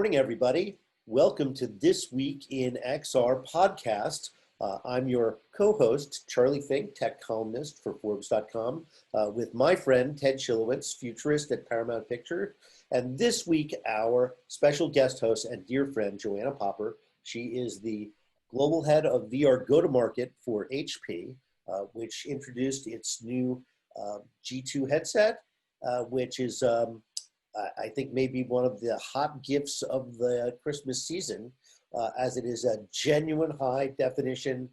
morning, everybody. Welcome to This Week in XR podcast. I'm your co-host, Charlie Fink, tech columnist for Forbes.com, with my friend, Ted Schilowitz, Futurist at Paramount Picture. And this week, our special guest host and dear friend, Joanna Popper. She is the global head of VR go-to-market for HP, which introduced its new G2 headset, which is I think maybe one of the hot gifts of the Christmas season, as it is a genuine high definition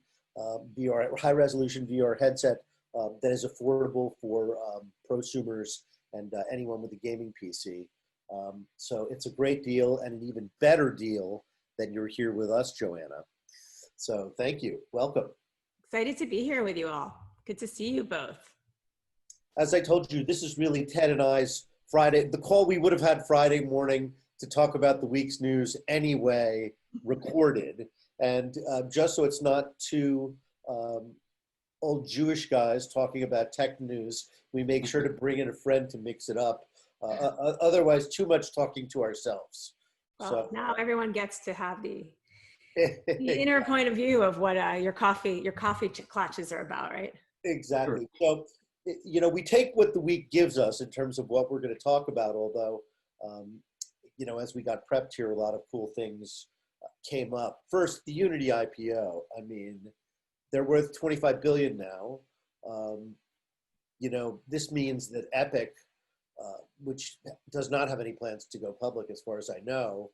VR, high resolution VR headset that is affordable for prosumers and anyone with a gaming PC. So it's a great deal and an even better deal than you're here with us, Joanna. So thank you. Welcome. Excited to be here with you all. Good to see you both. As I told you, this is really Ted and I's Friday, the call we would have had Friday morning to talk about the week's news anyway, recorded. And just so it's not two old Jewish guys talking about tech news, we make sure to bring in a friend to mix it up. Otherwise, too much talking to ourselves. Well, so now everyone gets to have the inner point of view of what your coffee clutches are about, right? Exactly. So, you know, we take what the week gives us in terms of what we're going to talk about, although, you know, as we got prepped here, a lot of cool things came up. First, the Unity IPO. I mean, they're worth $25 billion now. You know, this means that Epic, which does not have any plans to go public as far as I know,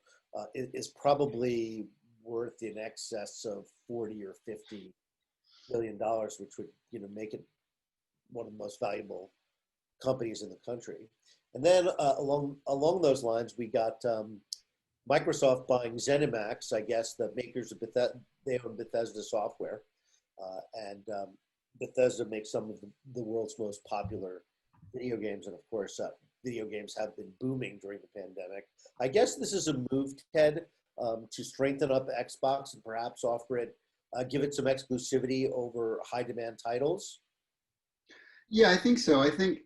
is probably worth in excess of 40 or 50 billion dollars, which would, you know, make it one of the most valuable companies in the country. And then along those lines, we got Microsoft buying Zenimax, I guess the makers of Bethesda, they own Bethesda software. And Bethesda makes some of the world's most popular video games. And of course, video games have been booming during the pandemic. I guess this is a move, Ted, to strengthen up Xbox and perhaps offer it, give it some exclusivity over high demand titles. Yeah, I think so. I think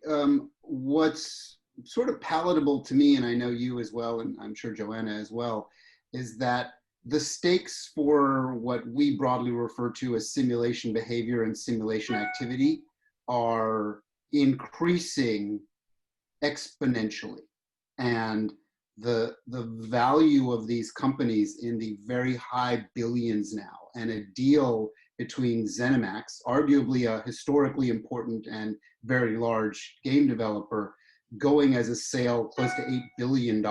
what's sort of palatable to me, and I know you as well, and I'm sure Joanna as well, is that the stakes for what we broadly refer to as simulation behavior and simulation activity are increasing exponentially. And the value of these companies in the very high billions now, and a deal between Zenimax, arguably a historically important and very large game developer, going as a sale close to $8 billion,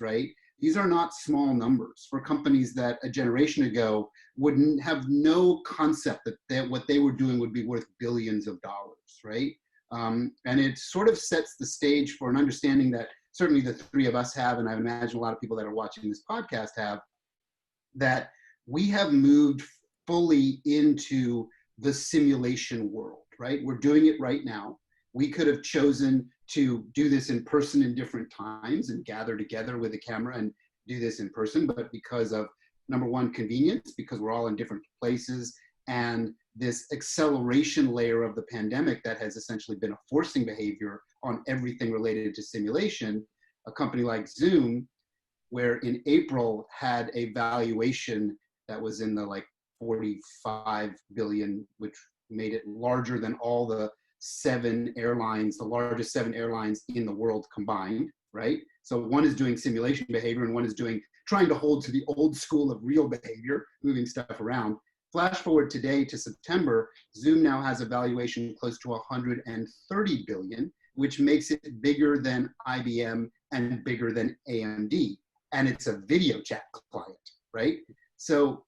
right? These are not small numbers for companies that a generation ago wouldn't have no concept that what they were doing would be worth billions of dollars, right? And it sort of sets the stage for an understanding that certainly the three of us have, and I imagine a lot of people that are watching this podcast have, that we have moved fully into the simulation world, right? We're doing it right now. We could have chosen to do this in person in different times and gather together with a camera and do this in person, but because of, number one, convenience, because we're all in different places, and this acceleration layer of the pandemic that has essentially been a forcing behavior on everything related to simulation, a company like Zoom, where in April had a valuation that was in the like 45 billion, which made it larger than all the seven airlines, the largest seven airlines in the world combined, right? So one is doing simulation behavior and one is trying to hold to the old school of real behavior, moving stuff around. Flash forward today to September, Zoom now has a valuation close to 130 billion, which makes it bigger than IBM and bigger than AMD. And it's a video chat client, right? So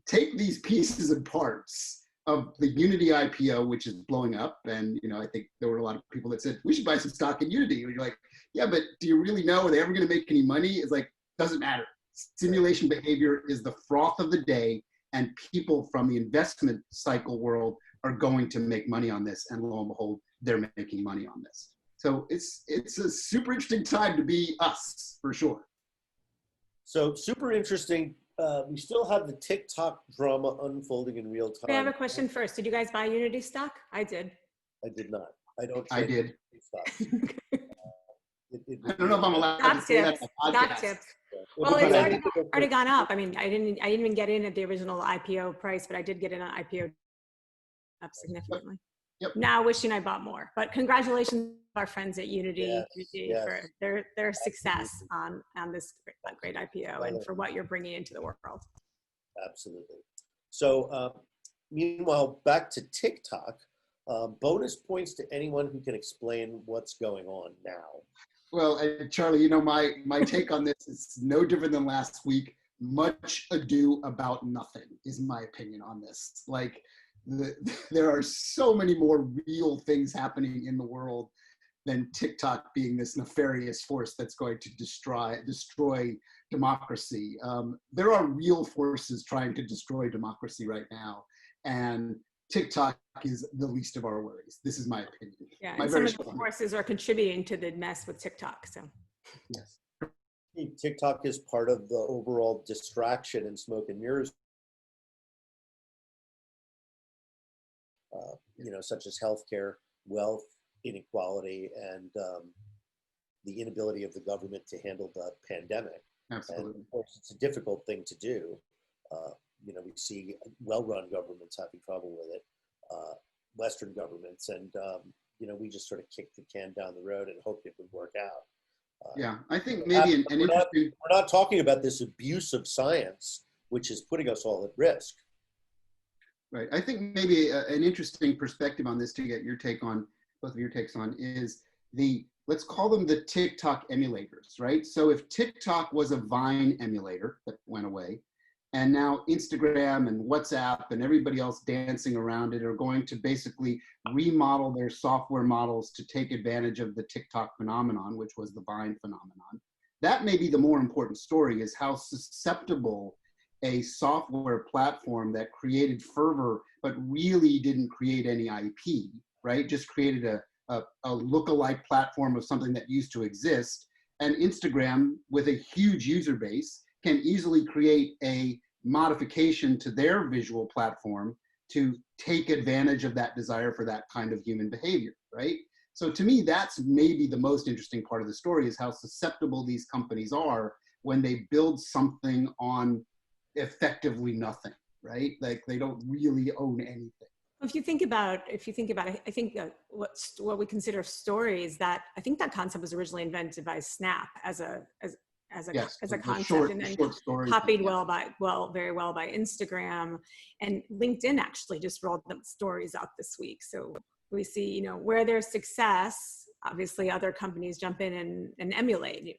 take these pieces and parts of the Unity IPO, which is blowing up. And, you know, I think there were a lot of people that said, we should buy some stock in Unity. And you're like, yeah, but do you really know, are they ever going to make any money? It's like, doesn't matter. Simulation behavior is the froth of the day, and people from the investment cycle world are going to make money on this. And lo and behold, they're making money on this. So it's a super interesting time to be us, for sure. So super interesting. We still have the TikTok drama unfolding in real time. I have a question first. Did you guys buy Unity stock? I did. I did not. I don't. I did. Stock. I don't know if I'm allowed Got to say that tips. on a Got podcast. tips. Yeah. Well, But it's I already, think- already gone up. I mean, I didn't even get in at the original IPO price, but I did get in on IPO up significantly. Yep. Now wishing I bought more, but congratulations to our friends at Unity Yes. for their success on this great IPO and for what you're bringing into the world. Absolutely. So meanwhile, back to TikTok, bonus points to anyone who can explain what's going on now. Well, Charlie, you know, my take on this is no different than last week. Much ado about nothing is my opinion on this. Like, there are so many more real things happening in the world than TikTok being this nefarious force that's going to destroy democracy. There are real forces trying to destroy democracy right now, and TikTok is the least of our worries. This is my opinion. Yeah, My and some very of the strong forces are contributing to the mess with TikTok. So yes. TikTok is part of the overall distraction and smoke and mirrors, such as healthcare, wealth inequality, and the inability of the government to handle the pandemic. Absolutely. And of course, it's a difficult thing to do. We see well-run governments having trouble with it, Western governments, and we just sort of kick the can down the road and hope it would work out. Yeah, I think maybe an interesting. We're not talking about this abuse of science, which is putting us all at risk. Right. I think maybe an interesting perspective on this to get your take on, both of your takes on, is let's call them the TikTok emulators, right? So if TikTok was a Vine emulator that went away, and now Instagram and WhatsApp and everybody else dancing around it are going to basically remodel their software models to take advantage of the TikTok phenomenon, which was the Vine phenomenon. That may be the more important story, is how susceptible a software platform that created fervor but really didn't create any IP, right? Just created a lookalike platform of something that used to exist. And Instagram, with a huge user base, can easily create a modification to their visual platform to take advantage of that desire for that kind of human behavior, right? So to me, that's maybe the most interesting part of the story, is how susceptible these companies are when they build something on effectively nothing, right? Like, they don't really own anything. if you think about it, I think what we consider stories, that I think that concept was originally invented by Snap as a concept, and then copied very well by Instagram, and LinkedIn actually just rolled them stories out this week. So we see, where there's success, obviously other companies jump in and emulate.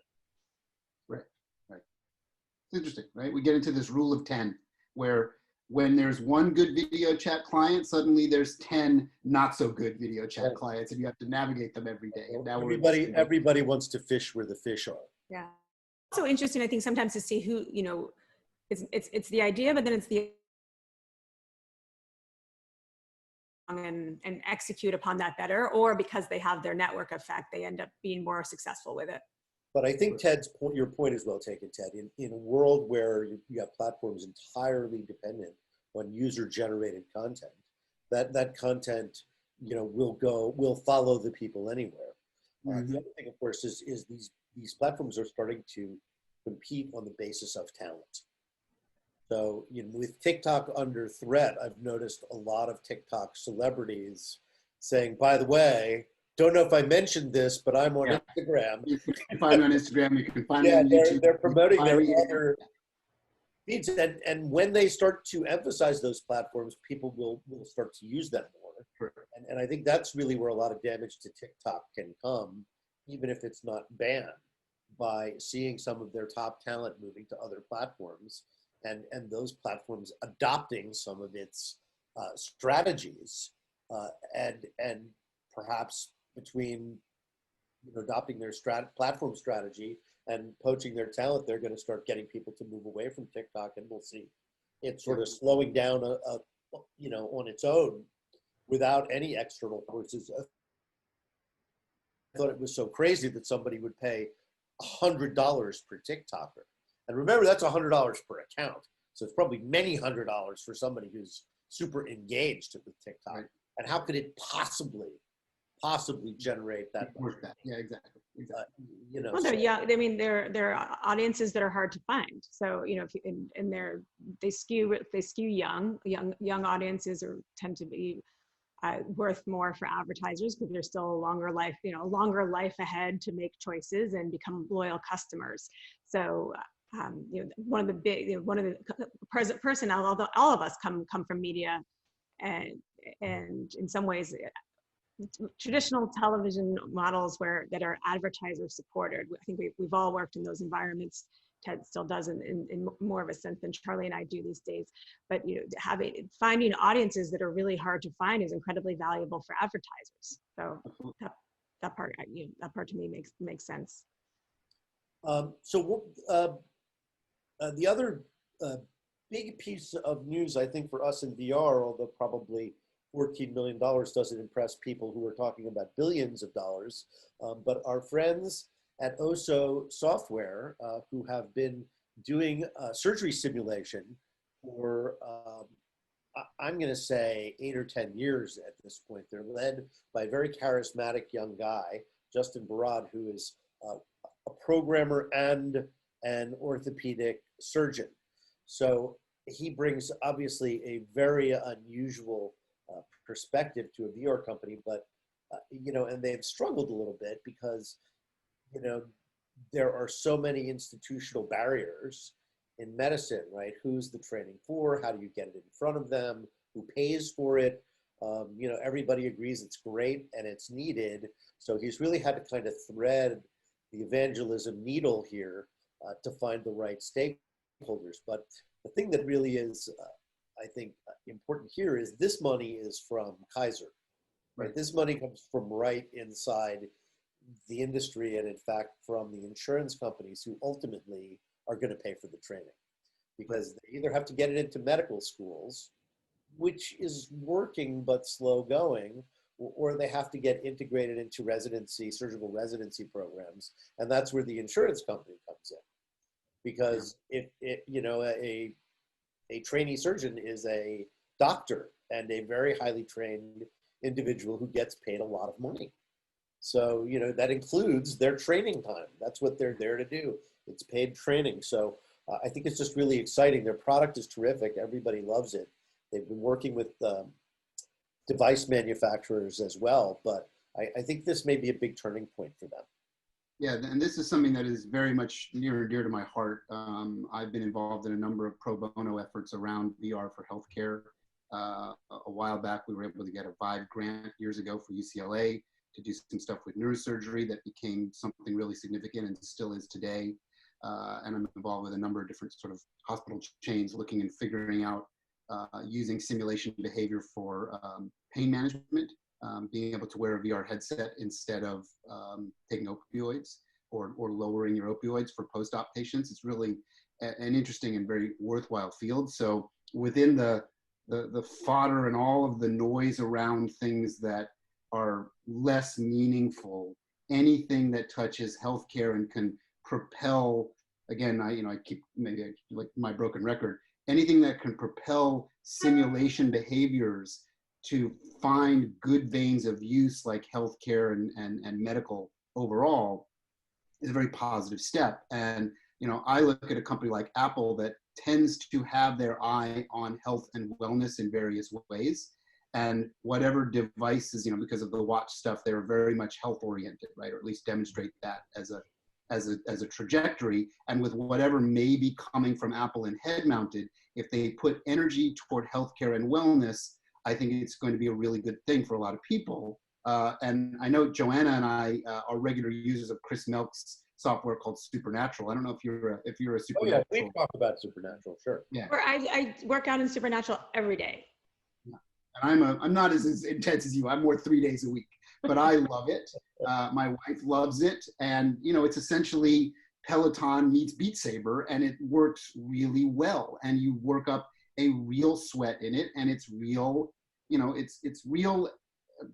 Right. It's interesting, right? We get into this rule of 10, where when there's one good video chat client, suddenly there's 10 not so good video chat clients, and you have to navigate them every day. And now everybody wants to fish where the fish are. Yeah. Also interesting, I think, sometimes to see who, it's the idea, but then it's the and execute upon that better, or because they have their network effect, they end up being more successful with it. But I think your point is well taken, Ted. In a world where you have platforms entirely dependent on user-generated content, that content, will follow the people anywhere. Mm-hmm. The other thing, of course, is these platforms are starting to compete on the basis of talent. So, with TikTok under threat, I've noticed a lot of TikTok celebrities saying, by the way, don't know if I mentioned this, but I'm on Instagram. You can find me on Instagram. You can find me on YouTube. They're promoting their other feeds. And when they start to emphasize those platforms, people will start to use them more. Sure. And I think that's really where a lot of damage to TikTok can come, even if it's not banned, by seeing some of their top talent moving to other platforms, and those platforms adopting some of its strategies, and perhaps between adopting their platform strategy and poaching their talent, they're going to start getting people to move away from TikTok, and we'll see it sort of slowing down on its own without any external forces. I thought it was so crazy that somebody would pay $100 per TikToker. And remember, that's $100 per account. So it's probably many $100 for somebody who's super engaged with TikTok. Right. And how could it possibly possibly generate that. Yeah, exactly. You know, well, they're young. I mean, they're audiences that are hard to find. So, you know, if you, and they skew young audiences tend to be worth more for advertisers because there's still a longer life ahead to make choices and become loyal customers. So, you know, one of the personnel, although all of us come from media, and in some ways, traditional television models that are advertiser supported. I think we've all worked in those environments. Ted still does in more of a sense than Charlie and I do these days. But you know, finding audiences that are really hard to find is incredibly valuable for advertisers. So that part to me makes sense. So the other big piece of news, I think, for us in VR, although probably $14 million doesn't impress people who are talking about billions of dollars, but our friends at Oso Software, who have been doing surgery simulation for, I'm going to say 8 or 10 years at this point. They're led by a very charismatic young guy, Justin Barad, who is a programmer and an orthopedic surgeon. So he brings obviously a very unusual perspective to a VR company, but you know, and they've struggled a little bit because, you know, there are so many institutional barriers in medicine, right? Who's the training for? How do you get it in front of them? Who pays for it? You know, everybody agrees it's great and it's needed. So he's really had to kind of thread the evangelism needle here to find the right stakeholders. But the thing that really is, I think, important here is this money is from Kaiser, right? This money comes from right inside the industry, and in fact from the insurance companies who ultimately are going to pay for the training, because they either have to get it into medical schools, which is working but slow going, or they have to get integrated into surgical residency programs, and that's where the insurance company comes in, because if you know, a trainee surgeon is a doctor and a very highly trained individual who gets paid a lot of money. So, you know, that includes their training time. That's what they're there to do. It's paid training. So I think it's just really exciting. Their product is terrific. Everybody loves it. They've been working with device manufacturers as well, but I think this may be a big turning point for them. Yeah, and this is something that is very much near and dear to my heart. I've been involved in a number of pro bono efforts around VR for healthcare. A while back, we were able to get a VIVE grant years ago for UCLA to do some stuff with neurosurgery that became something really significant and still is today. And I'm involved with a number of different sort of hospital chains looking and figuring out using simulation behavior for pain management. Being able to wear a VR headset instead of taking opioids or lowering your opioids for post-op patients. It's really an interesting and very worthwhile field. So within the fodder and all of the noise around things that are less meaningful, anything that touches healthcare and can propel, again, I keep maybe like my broken record, anything that can propel simulation behaviors to find good veins of use like healthcare and medical overall is a very positive step. And, you know, I look at a company like Apple that tends to have their eye on health and wellness in various ways. And whatever devices, you know, because of the watch stuff, they're very much health oriented, right? Or at least demonstrate that as a trajectory. And with whatever may be coming from Apple and head mounted, if they put energy toward healthcare and wellness, I think it's going to be a really good thing for a lot of people. And I know Joanna and I are regular users of Chris Melk's software called Supernatural. I don't know if you're a Supernatural. Oh yeah, we talk about Supernatural, sure. Yeah. I work out in Supernatural every day. Yeah. And I'm not as intense as you. I'm more 3 days a week, but I love it. My wife loves it, and you know, it's essentially Peloton meets Beat Saber, and it works really well. And you work up a real sweat in it, and it's real. You know, it's real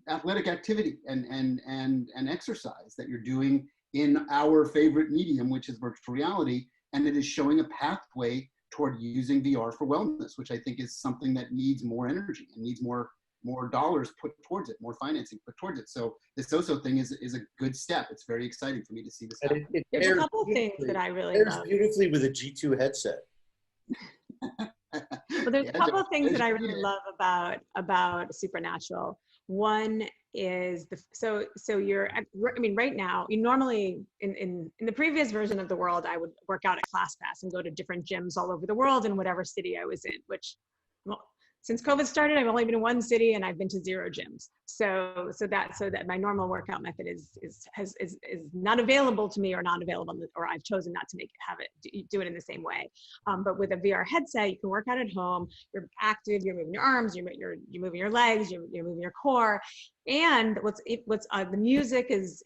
athletic activity and exercise that you're doing in our favorite medium, which is virtual reality, and it is showing a pathway toward using VR for wellness, which I think is something that needs more energy and needs more more dollars put towards it, more financing put towards it. So this OSO thing is a good step. It's very exciting for me to see this happen. There's a couple things that I really pairs love. beautifully with a G2 headset. Well, there's a couple of things that I really love about Supernatural. One is so you're, I mean, right now, you normally in the previous version of the world, I would work out at ClassPass and go to different gyms all over the world in whatever city I was in, which, well, since COVID started, I've only been in one city and I've been to 0 gyms. So that my normal workout method is not available to me, or not available, or I've chosen not to do it in the same way. But with a VR headset, you can work out at home. You're active. You're moving your arms. You're moving your legs. You're moving your core. And the music is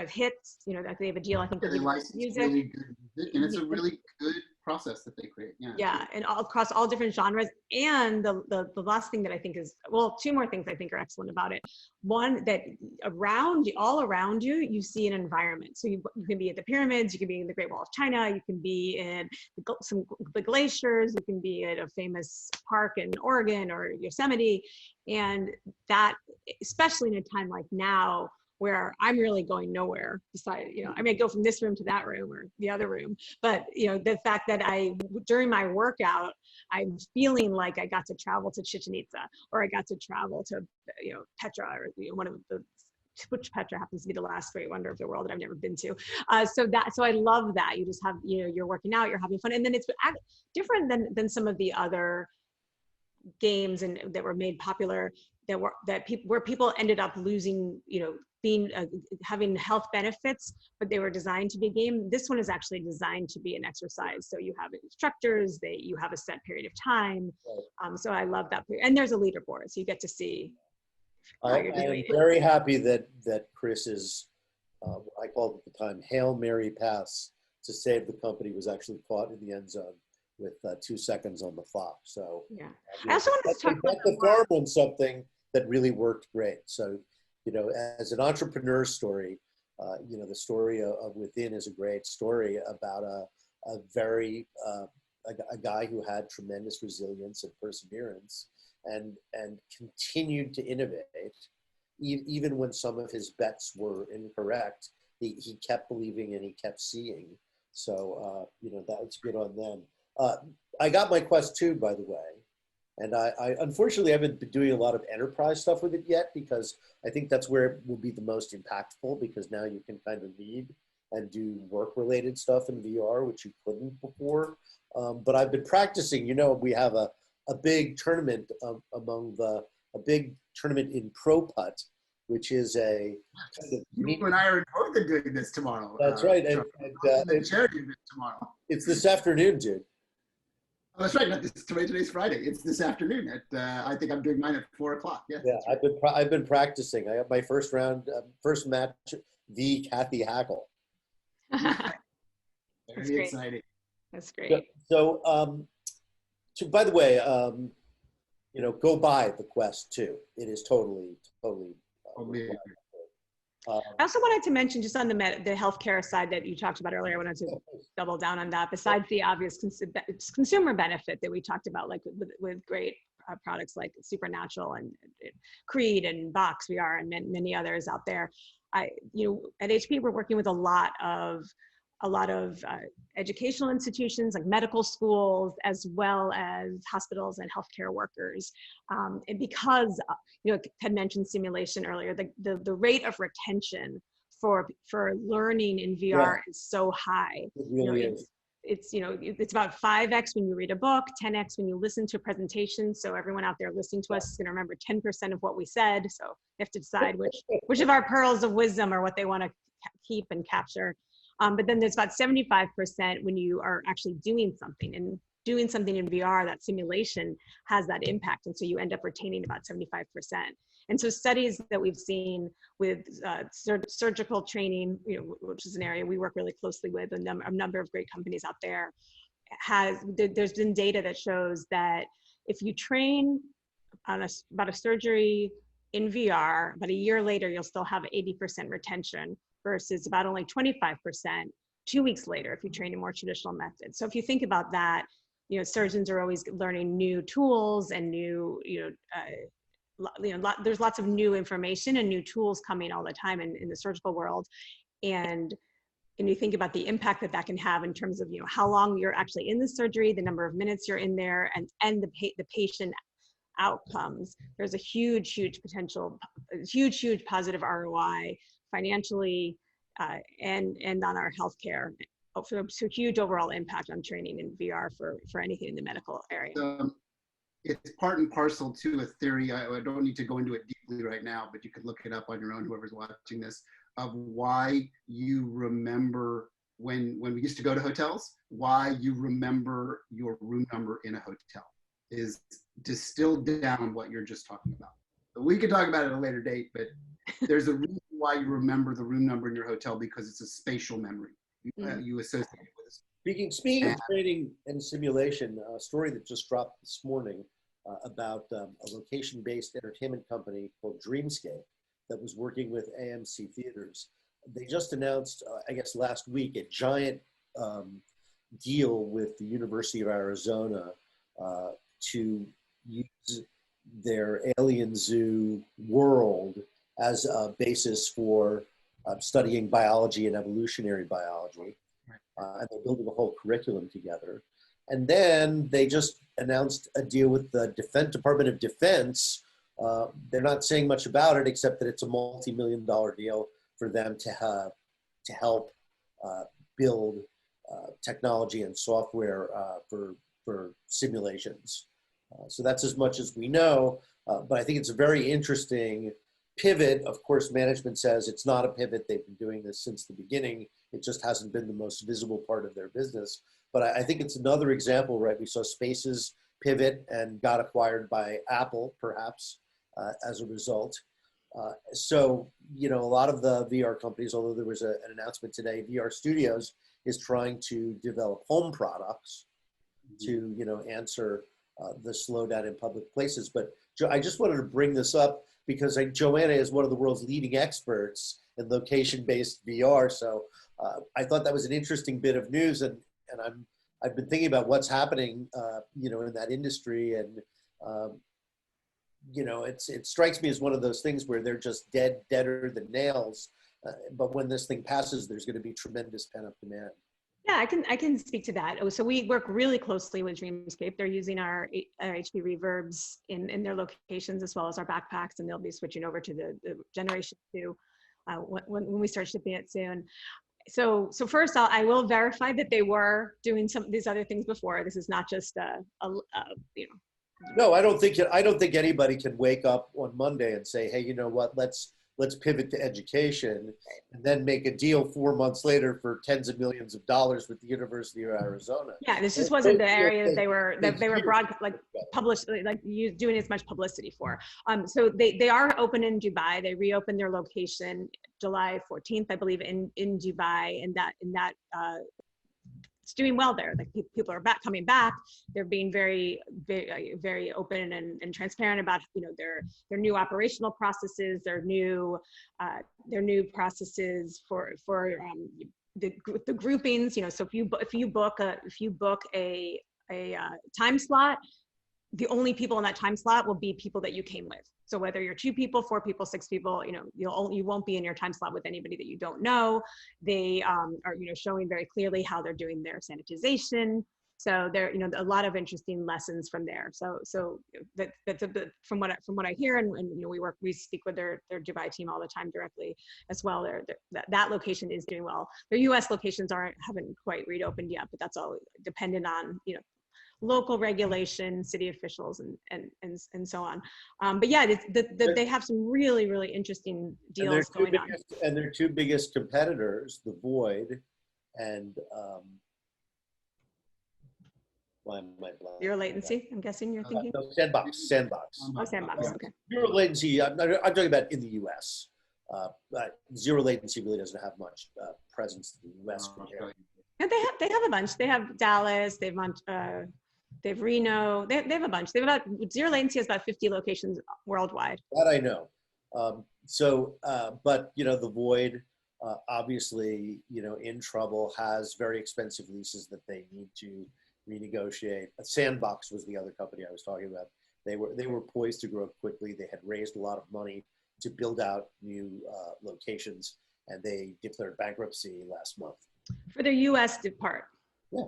hits. You know, they have a deal. I think they license music. Really good music, and it's a really good process that they create. Yeah, and across all different genres. And the last thing that I think is, well, 2 more things I think are excellent about it. One, that all around you, you see an environment. So you can be at the pyramids, you can be in the Great Wall of China, you can be in the glaciers, you can be at a famous park in Oregon or Yosemite. And that, especially in a time like now, where I'm really going nowhere. I may go from this room to that room or the other room, but the fact that during my workout, I'm feeling like I got to travel to Chichen Itza, or I got to travel to, Petra, or one of the, which Petra happens to be the last great wonder of the world that I've never been to. So I love that. You just have, you're working out, you're having fun. And then it's different than some of the other games that were made popular where people ended up losing, having health benefits, but they were designed to be a game. This one is actually designed to be an exercise. So you have instructors, you have a set period of time. So I love that. And there's a leaderboard, so you get to see. I'm very happy that Chris's, I called it at the time, Hail Mary pass to save the company was actually caught in the end zone with 2 seconds on the clock. So yeah, I also wanted to talk about the farm on something that really worked great. So, as an entrepreneur story, the story of Within is a great story about a guy who had tremendous resilience and perseverance and continued to innovate, even when some of his bets were incorrect. He kept believing and he kept seeing. So, that's good on them. I got my Quest 2, by the way. And I unfortunately haven't been doing a lot of enterprise stuff with it yet, because I think that's where it will be the most impactful, because now you can kind of read and do work-related stuff in VR, which you couldn't before. But I've been practicing. We have a big tournament a big tournament in Pro Putt, which is a kind of you and I are in Oregon doing this tomorrow. That's right. And charity event tomorrow. It's this afternoon, dude. Oh, that's right. Not today's Friday. It's this afternoon I think I'm doing mine at 4 o'clock. Yeah. Yeah, right. I've been practicing. I have my first match, the Kathy Hackle. Very exciting. That's great. So by the way, go buy the Quest 2. It is totally. I also wanted to mention, just on the healthcare side that you talked about earlier, I wanted to double down on that. Besides the obvious consumer benefit that we talked about, like with great products like Supernatural and Creed and Box VR and many others out there, at HP we're working with a lot of educational institutions like medical schools, as well as hospitals and healthcare workers. And because, Ted mentioned simulation earlier, the rate of retention for learning in VR is so high. It really is. It's about 5x when you read a book, 10x when you listen to a presentation. So everyone out there listening to us is going to remember 10% of what we said. So you have to decide which of our pearls of wisdom are what they want to keep and capture. But then there's about 75% when you are actually doing something, and doing something in VR, that simulation has that impact. And so you end up retaining about 75%. And so studies that we've seen with surgical training, which is an area we work really closely with, a number of great companies out there, there's been data that shows that if you train on about a surgery in VR, but a year later, you'll still have 80% retention, versus about only 25% 2 weeks later if you train in more traditional methods. So if you think about that, surgeons are always learning new tools and new, there's lots of new information and new tools coming all the time in the surgical world. And you think about the impact that can have in terms of, how long you're actually in the surgery, the number of minutes you're in there, and the patient outcomes. There's a huge potential, huge positive ROI financially and on our healthcare. So huge overall impact on training in VR for anything in the medical area. It's part and parcel to a theory. I don't need to go into it deeply right now, but you could look it up on your own, whoever's watching this, of why you remember when we used to go to hotels, why you remember your room number in a hotel is distilled down what you're just talking about. But we could talk about it at a later date, but there's a reason why you remember the room number in your hotel, because it's a spatial memory. You associate it with it. Speaking of training and simulation, a story that just dropped this morning about a location-based entertainment company called Dreamscape that was working with AMC Theaters. They just announced, I guess last week, a giant deal with the University of Arizona to use their Alien Zoo world as a basis for studying biology and evolutionary biology. And they're building a whole curriculum together. And then they just announced a deal with the Department of Defense. They're not saying much about it, except that it's a multi-million-dollar deal for them to help build technology and software for simulations. So that's as much as we know, but I think it's a very interesting pivot. Of course, management says it's not a pivot. They've been doing this since the beginning. It just hasn't been the most visible part of their business. But I think it's another example, right? We saw Spaces pivot and got acquired by Apple, perhaps, as a result. So, a lot of the VR companies, although there was an announcement today, VR Studios is trying to develop home products to, answer the slowdown in public places. But I just wanted to bring this up because Joanna is one of the world's leading experts in location-based VR. So I thought that was an interesting bit of news, and I've been thinking about what's happening, in that industry, and it strikes me as one of those things where they're just deader than nails. But when this thing passes, there's going to be tremendous pent-up demand. Yeah, I can speak to that. So we work really closely with Dreamscape. They're using our HP Reverbs in their locations as well as our backpacks, and they'll be switching over to the Generation 2 when we start shipping it soon. So first, I will verify that they were doing some of these other things before. This is not just No, I don't think anybody can wake up on Monday and say, hey, you know what? Let's pivot to education, and then make a deal 4 months later for tens of millions of dollars with the University of Arizona. Yeah, this just wasn't the area that they were doing as much publicity for. So they are open in Dubai. They reopened their location July 14th, I believe, in Dubai, and that it's doing well there. Like people are coming back. They're being very, very, very open and transparent about their new operational processes, their new processes for the groupings. So if you book a time slot, the only people in that time slot will be people that you came with. So whether you're 2 people, 4 people, 6 people, you won't be in your time slot with anybody that you don't know. They are, showing very clearly how they're doing their sanitization. So there, a lot of interesting lessons from there. So that's a bit from what I hear, and we speak with their Dubai team all the time directly as well. That location is doing well. Their U.S. locations haven't quite reopened yet, but that's all dependent on local regulation, city officials, and so on. But yeah, they have some really, really interesting deals going on. And their 2 biggest competitors, The Void and Zero latency, I'm guessing you're thinking? No, Sandbox. Oh, Sandbox, okay. Zero latency, I'm talking about in the US. But zero latency really doesn't have much presence in the US. Yeah, they have a bunch. They have Dallas, they have Reno, they have a bunch. They have about, zero latency has about 50 locations worldwide. That I know. But The Void, obviously, in trouble, has very expensive leases that they need to renegotiate. Sandbox was the other company I was talking about. They were poised to grow quickly. They had raised a lot of money to build out new locations, and they declared bankruptcy last month. For the U.S. part. Yeah.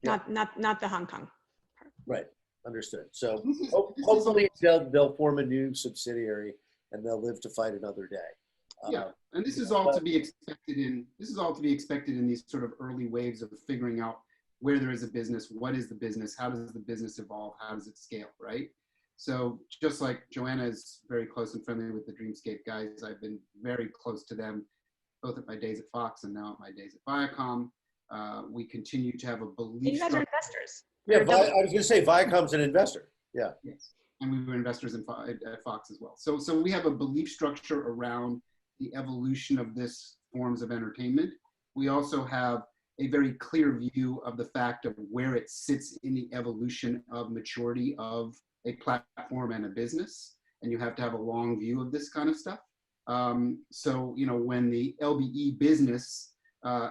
Not the Hong Kong part. Right. Understood. So hopefully they'll form a new subsidiary and they'll live to fight another day. Yeah, and this is all to be expected in these sort of early waves of figuring out where there is a business, what is the business, how does the business evolve, how does it scale, right? So just like Joanna is very close and friendly with the Dreamscape guys, I've been very close to them, both at my days at Fox and now at my days at Viacom. We continue to have a belief. You guys are investors. Yeah, I was going to say Viacom's an investor. Yeah. Yes, and we were investors at Fox as well. So we have a belief structure around the evolution of this forms of entertainment. We also have a very clear view of the fact of where it sits in the evolution of maturity of a platform and a business. And you have to have a long view of this kind of stuff. So, you know, when the LBE business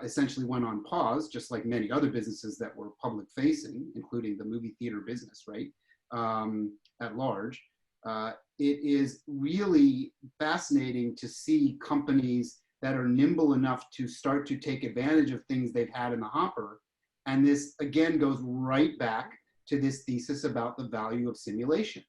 essentially went on pause, just like many other businesses that were public facing, including the movie theater business, right, at large, it is really fascinating to see companies that are nimble enough to start to take advantage of things they've had in the hopper. And this, again, goes right back to this thesis about the value of simulation.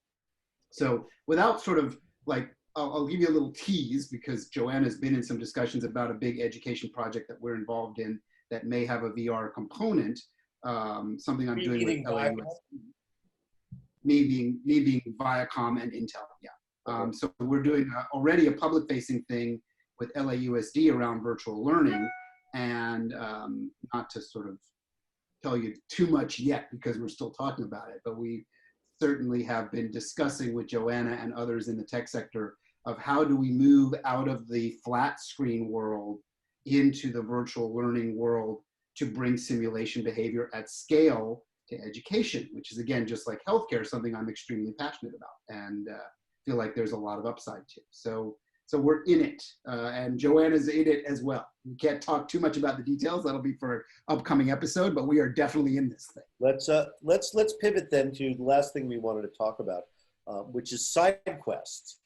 So without sort of like, I'll give you a little tease because Joanna's been in some discussions about a big education project that we're involved in that may have a VR component, something I'm doing with LAUSD. Me being Viacom and Intel, yeah. So we're doing already a public-facing thing with LAUSD around virtual learning, and not to sort of tell you too much yet because we're still talking about it, but we certainly have been discussing with Joanna and others in the tech sector of how do we move out of the flat screen world into the virtual learning world to bring simulation behavior at scale to education, which is, again, just like healthcare, something I'm extremely passionate about and feel like there's a lot of upside to. So we're in it, and Joanna's in it as well. We can't talk too much about the details. That'll be for an upcoming episode, but we are definitely in this thing. Let's pivot then to the last thing we wanted to talk about, which is Sidequest,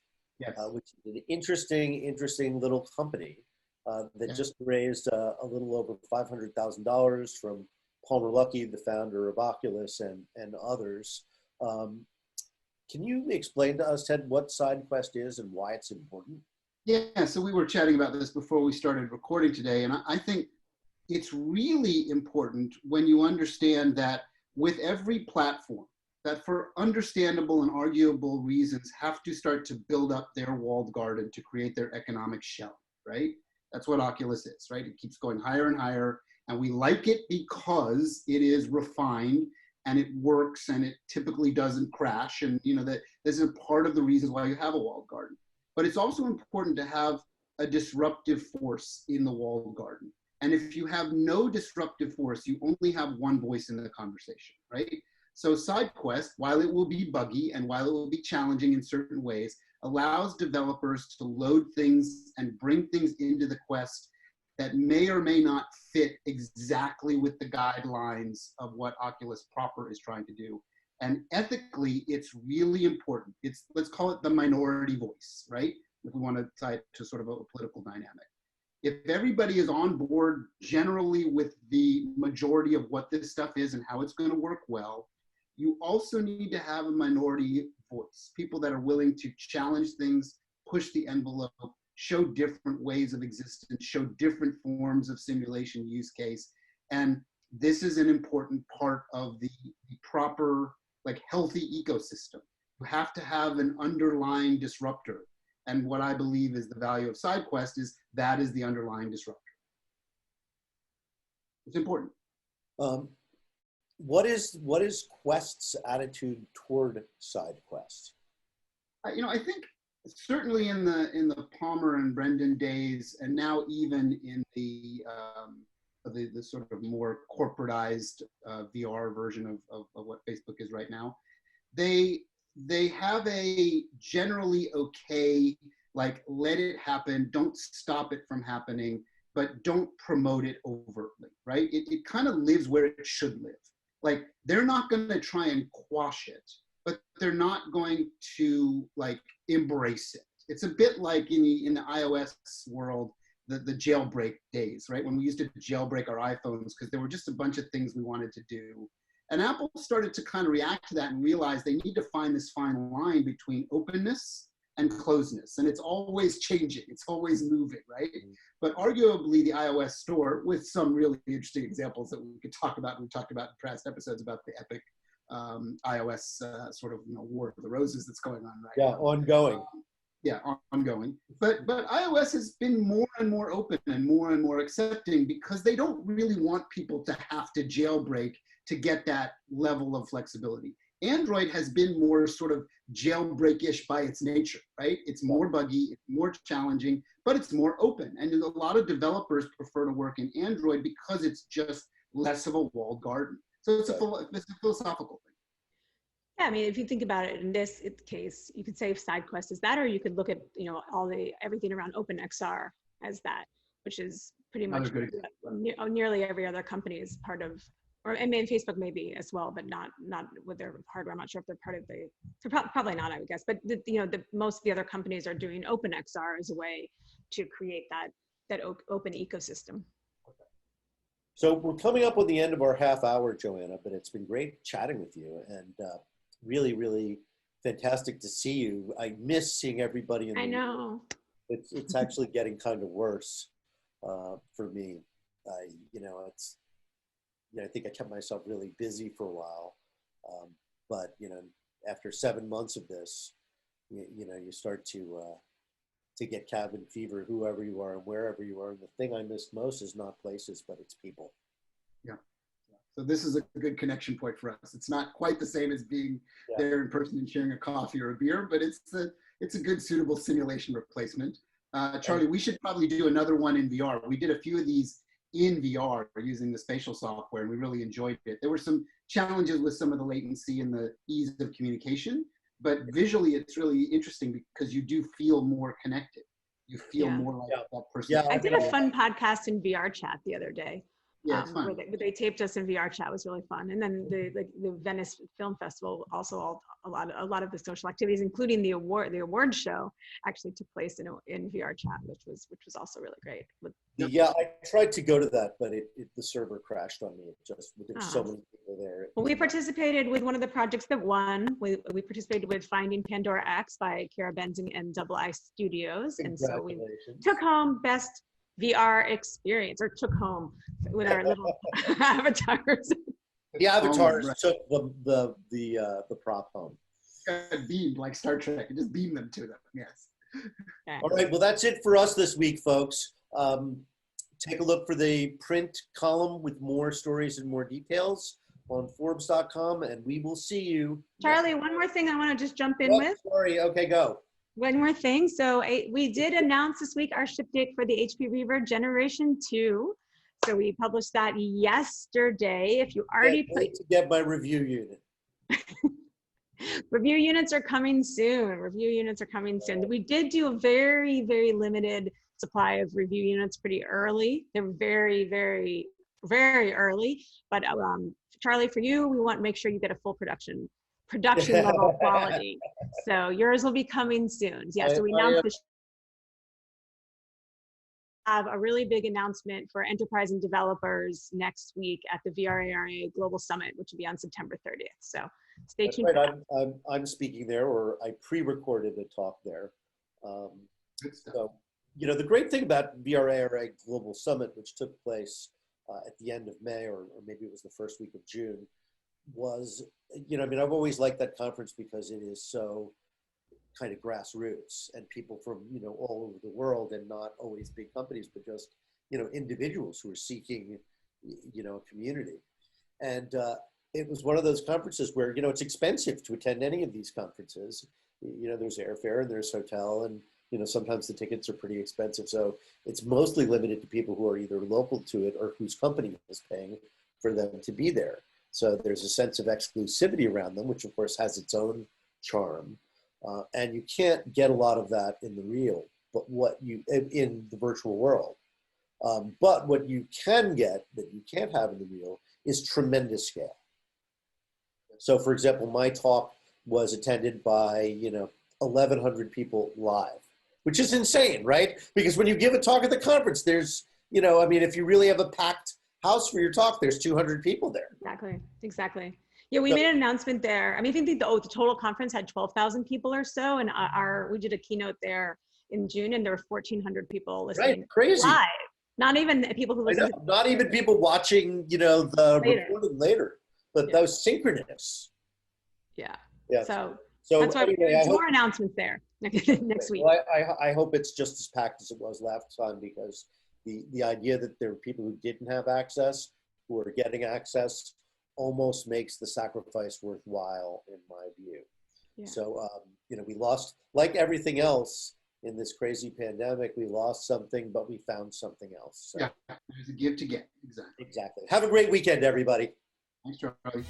yes. Which is an interesting little company that just raised a little over $500,000 from Palmer Luckey, the founder of Oculus, and others. Can you explain to us, Ted, what Sidequest is and why it's important? Yeah, so we were chatting about this before we started recording today, and I think it's really important when you understand that with every platform that for understandable and arguable reasons have to start to build up their walled garden to create their economic shell, right? That's what Oculus is, right? It keeps going higher and higher, and we like it because it is refined and it works and it typically doesn't crash. And you know that this is part of the reasons why you have a walled garden. But it's also important to have a disruptive force in the walled garden. And if you have no disruptive force, you only have one voice in the conversation, right? So Sidequest, while it will be buggy and while it will be challenging in certain ways, allows developers to load things and bring things into the Quest that may or may not fit exactly with the guidelines of what Oculus proper is trying to do. And ethically, it's really important. It's, let's call it the minority voice, right? If we want to tie it to sort of a political dynamic. If everybody is on board generally with the majority of what this stuff is and how it's going to work well, you also need to have a minority voice, people that are willing to challenge things, push the envelope, show different ways of existence, show different forms of simulation use case. And this is an important part of the proper, like, healthy ecosystem. You have to have an underlying disruptor. And what I believe is the value of Sidequest is that is the underlying disruptor. It's important. What is Quest's attitude toward Sidequest? You know, I think certainly in the Palmer and Brendan days, and now even in the sort of more corporatized VR version of what Facebook is right now, they have a generally okay, like, let it happen, don't stop it from happening, but don't promote it overtly, right? It kind of lives where it should live. like they're not going to try and quash it, but they're not going to like embrace it. It's a bit like in the iOS world, the jailbreak days, right? When we used to jailbreak our iPhones because there were just a bunch of things we wanted to do. And Apple started to kind of react to that and realize they need to find this fine line between openness and closeness. And it's always changing, it's always moving, right? But arguably the iOS store, with some really interesting examples that we could talk about, we've talked about in past episodes about the epic iOS sort of War of the Roses that's going on right now. Ongoing. Ongoing. But iOS has been more and more open and more accepting because they don't really want people to have to jailbreak to get that level of flexibility. Android has been more sort of jailbreak-ish by its nature, right? It's more buggy, it's more challenging, but it's more open. And a lot of developers prefer to work in Android because it's just less of a walled garden. So it's a philosophical thing. Yeah, I mean, if you think about it in this case, you could say Sidequest is that, or you could look at, everything around OpenXR as that, which is pretty much nearly every other company is part of, or I mean, Facebook maybe as well, but not with their hardware. I'm not sure if they're part of probably not, I would guess, but most of the other companies are doing OpenXR as a way to create that open ecosystem. So we're coming up on the end of our half hour, Joanna, but it's been great chatting with you, and really, really fantastic to see you. I miss seeing everybody. I know. It's actually getting kind of worse for me. I think I kept myself really busy for a while, but after 7 months of this, you start to get cabin fever, whoever you are and wherever you are. And the thing I miss most is not places, but it's people. Yeah. So this is a good connection point for us. It's not quite the same as being there in person and sharing a coffee or a beer, but it's a good suitable simulation replacement. Charlie, we should probably do another one in VR. We did a few of these in VR using the spatial software, and we really enjoyed it. There were some challenges with some of the latency and the ease of communication, but visually it's really interesting because you do feel more connected. You feel more like that person. Yeah, I did a fun podcast in VR chat the other day. Yeah, it's fun. Where they taped us in VR chat. It was really fun. And then the Venice Film Festival, also a lot of the social activities, including the award show, actually took place in VR chat, which was also really great. Yeah, I tried to go to that, but the server crashed on me. There's so many people there. Well, we participated with one of the projects that won. We participated with Finding Pandora X by Kara Benzing and Double I Studios, and so we took home Best VR Experience, or took home with our little avatars. The avatars took the prop home. Got beamed like Star Trek. It just beamed them to them. Yes. Okay. All right. Well, that's it for us this week, folks. Take a look for the print column with more stories and more details on Forbes.com, and we will see you. Charlie, one more thing I want to just jump in with. Sorry. Okay, go. One more thing. So we did announce this week our ship date for the HP Reverb Generation 2. So we published that yesterday. If you already to get my review unit. Review units are coming soon. We did do a very, very limited supply of review units pretty early. They're very, very, very early. But Charlie, for you, we want to make sure you get a full production level quality. So yours will be coming soon. Yeah, so we announced have a really big announcement for enterprise and developers next week at the VRARA Global Summit, which will be on September 30th. So stay tuned. Right. I'm speaking there, or I pre-recorded a talk there. So, the great thing about VRARA Global Summit, which took place at the end of May, or maybe it was the first week of June, was, I've always liked that conference because it is so kind of grassroots, and people from, all over the world, and not always big companies, but just, individuals who are seeking, a community. And it was one of those conferences where, it's expensive to attend any of these conferences. There's airfare and there's hotel, and, sometimes the tickets are pretty expensive. So it's mostly limited to people who are either local to it or whose company is paying for them to be there. So there's a sense of exclusivity around them, which of course has its own charm. And you can't get a lot of that in the real, but in the virtual world. But what you can get that you can't have in the real is tremendous scale. So for example, my talk was attended by, 1,100 people live, which is insane, right? Because when you give a talk at the conference, there's, if you really have a packed house for your talk, there's 200 people there. Exactly. Yeah, we made an announcement there. I mean, I think the total conference had 12,000 people or so, and we did a keynote there in June, and there were 1,400 people listening crazy. live. Not even people who listen. Not even people watching, the recording later, but those synchronous. Yeah. Yeah. So that's why there's more announcements there next week. Well, I hope it's just as packed as it was last time, because the idea that there are people who didn't have access, who are getting access, almost makes the sacrifice worthwhile, in my view. Yeah. So, we lost, like everything else in this crazy pandemic, we lost something, but we found something else. So. Yeah, there's a give to get. Exactly. Have a great weekend, everybody. Thanks, Charlie.